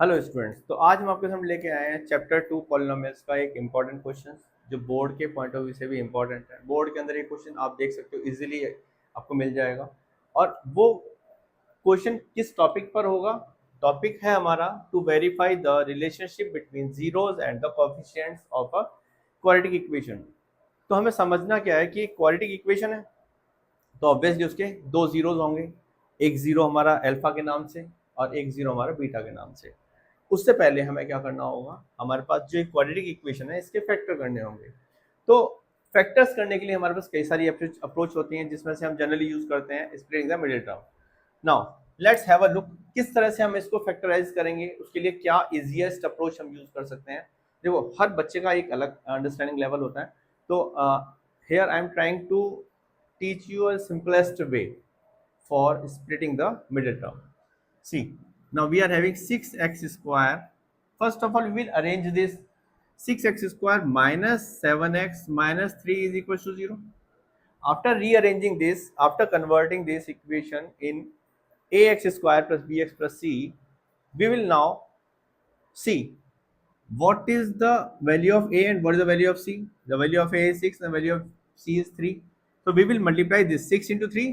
Hello students. तो आज हम आपके सामने लेके आए हैं चैप्टर 2 पॉलिनोमियल्स का एक इम्पॉर्टेंट क्वेश्चन जो बोर्ड के पॉइंट ऑफ व्यू से भी इम्पॉर्टेंट है। बोर्ड के अंदर ये क्वेश्चन आप देख सकते हो, इजीली आपको मिल जाएगा। और वो क्वेश्चन किस टॉपिक पर होगा? टॉपिक है हमारा to verify the relationship between zeros and the coefficients of a quadratic equation. तो हमें समझना क्या है कि क्वाड्रेटिक इक्वेशन है तो ऑब्वियसली उसके दो जीरोज होंगे, एक जीरो हमारा अल्फा के नाम से और एक जीरो हमारा बीटा के नाम से। उससे पहले हमें क्या करना होगा, हमारे पास जो क्वाड्रेटिक इक्वेशन है इसके फैक्टर करने होंगे। तो फैक्टर्स करने के लिए हमारे पास कई सारी अप्रोच होती हैं, जिसमें से हम जनरली यूज करते हैं splitting the middle term. Now let's have a look किस तरह से हम इसको फैक्टराइज करेंगे, उसके लिए क्या इजीएस्ट अप्रोच हम यूज कर सकते हैं। देखो, हर बच्चे का एक अलग अंडरस्टैंडिंग लेवल होता है। तो here I am trying to teach you a simplest way for splitting the middle term. See, now we are having 6x square. First of all, we will arrange this 6x square minus 7x minus 3 is equals to 0. After rearranging this, after converting this equation in ax square plus bx plus c, we will now see what is the value of a and what is the value of c. The value of a is 6 and the value of c is 3. So we will multiply this 6 into 3,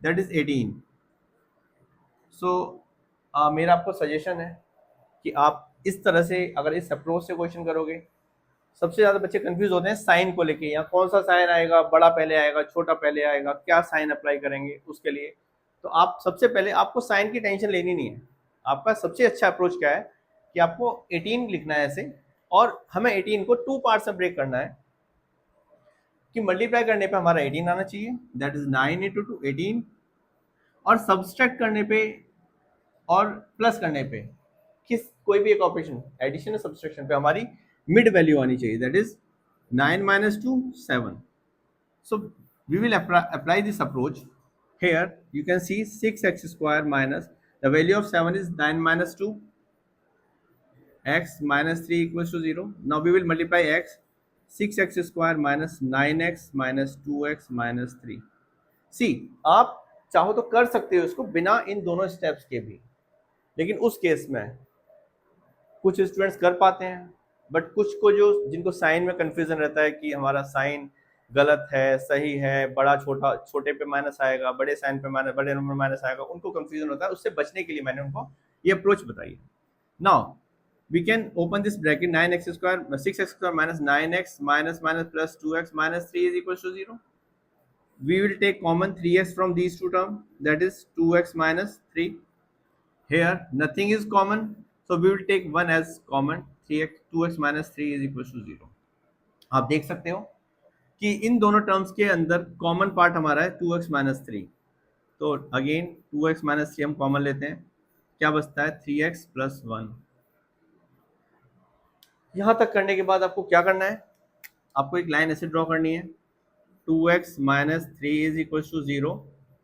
that is 18. So मेरा आपको suggestion है कि आप इस तरह से अगर इस अप्रोच से क्वेश्चन करोगे। सबसे ज़्यादा बच्चे कंफ्यूज होते हैं साइन को लेके, यहाँ कौन सा साइन आएगा, बड़ा पहले आएगा छोटा पहले आएगा, क्या साइन अप्लाई करेंगे उसके लिए। तो आप सबसे पहले आपको साइन की टेंशन लेनी नहीं है। आपका सबसे अच्छा अप्रोच क्या है कि आपको 18 लिखना है ऐसे, और हमें 18 को टू पार्ट्स में ब्रेक करना है कि मल्टीप्लाई करने पे हमारा 18 आना चाहिए, दैट इज 9 इंटू टू 18, और सब्सट्रैक्ट करने पे और प्लस करने पे किस कोई भी एक ऑपरेशन एडिशन और सब्सट्रैक्शन पे हमारी मिड वैल्यू आनी चाहिए, that is 9 minus 2 7. So we will apply this approach. Here you can see 6x square minus the value of 7 is 9 minus 2, x minus 3 equals to 0. Now we will multiply x, 6x square minus 9x minus 2x minus 3. सी, आप चाहो तो कर सकते हो इसको बिना इन दोनों steps के भी, लेकिन उस केस में कुछ स्टूडेंट्स कर पाते हैं, बट कुछ को जो जिनको साइन में कंफ्यूजन रहता है कि हमारा साइन गलत है सही है, बड़ा छोटा, छोटे पे माइनस आएगा, बड़े साइन पे माइनस, बड़े नंबर माइनस आएगा, उनको कंफ्यूजन होता है। उससे बचने के लिए मैंने उनको ये अप्रोच बताई है। Now we can open this bracket 9x square 6x square minus 9x minus minus plus 2x minus 3 is equals to 0. We will take common 3x from these two terms, that is 2x minus 3. Here nothing is common, so we will take 1 as common, 3x 2x minus 3 is equals to 0. आप देख सकते हो कि इन दोनों terms के अंदर common part हमारा है 2x माइनस 3। तो अगेन 2x माइनस 3 हम कॉमन लेते हैं, क्या बचता है 3x प्लस 1। यहाँ तक करने के बाद आपको क्या करना है, आपको एक लाइन ऐसे ड्रॉ करनी है, 2x minus 3 is equals to 0,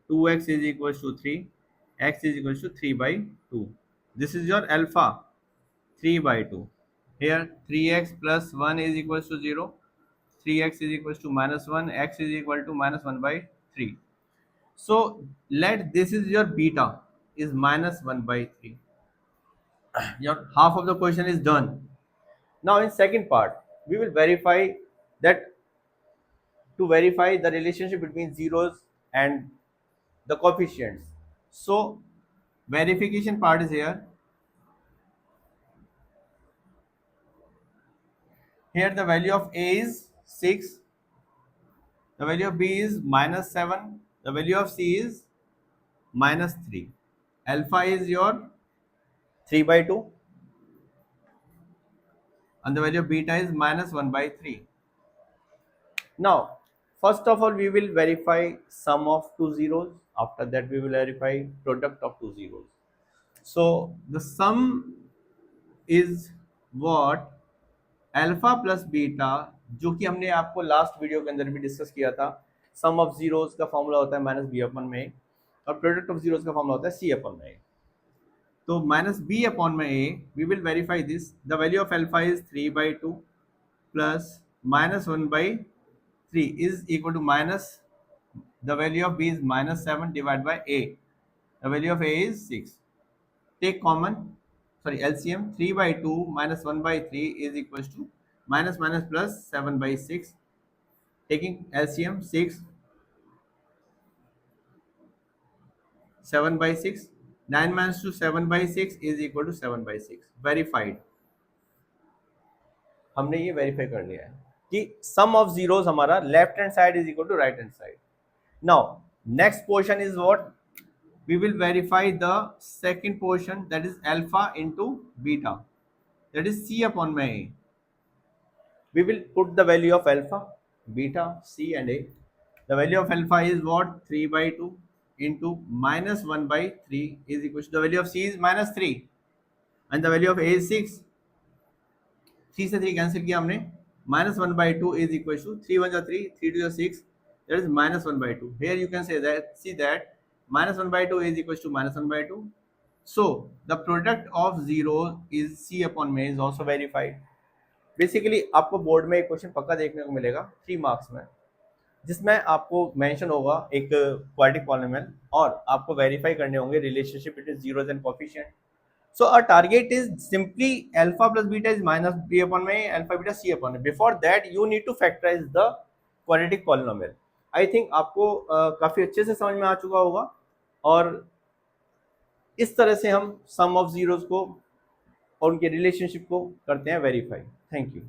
2x is equals to 3, x is equals to 3 by 2. This is your alpha, 3 by 2. Here 3x plus 1 is equals to 0, 3x is equals to minus 1, x is equal to minus 1 by 3. So let this is your beta is minus 1 by 3. Your half of the question is done. Now in second part we will verify that to verify the relationship between zeros and the coefficients. So verification part is here. Here the value of a is 6, the value of b is minus 7, the value of c is minus 3. Alpha is your 3 by 2 and the value of beta is minus 1 by 3. Now first of all we will verify sum of two zeros, after that we will verify product of two zeros. So the sum is what, alpha plus beta, जो कि हमने आपको last video के अंदर भी discuss किया था। सम of zeros का फॉर्मूला होता है माइनस बी अपॉन में ए, और प्रोडक्ट ऑफ जीरोस का फॉर्मूला होता है सी अपॉन में ए। तो माइनस बी अपॉन में a, we will verify this, the value of alpha is 3 by 2 plus minus 1 by 3 is equal to minus the value of b is minus 7 divided by a, the value of a is 6. Take common, sorry LCM 3/2 minus 1/3 is equal to minus minus plus 7/6, taking LCM 6, 7/6, 9 minus two 7/6 is equal to 7/6, verified. हमने ये verify कर लिया है कि sum of zeros हमारा left hand side is equal to right hand side. Now next portion is what, we will verify the second portion, that is alpha into beta, that is c upon my a. We will put the value of alpha, beta, c and a. The value of alpha is what, 3/2 into minus 1/3 is equal to, the value of c is minus 3 and the value of a is 6, 3 से 3 cancel किया हमने, -1/2 is equal to 3 1 3, 3 2 6, that is -1/2. Here you can say that, see that -1/2 is equal to -1/2. So the product of zero is c upon m is also verified. Basically आपको board में एक question पक्का देखने को मिलेगा 3 marks में, जिसमें आपको मेंशन होगा एक क्वाड्रेटिक पॉलिनोमियल और आपको वेरीफाई करने होंगे relationship between zeros and coefficient. So our target is simply alpha plus beta is minus b upon my alpha beta c upon a. Before that you need to factorize the quadratic polynomial. I think आपको काफ़ी अच्छे से समझ में आ चुका होगा और इस तरह से हम सम ऑफ जीरोस को और उनके रिलेशनशिप को करते हैं वेरीफाई. Thank you.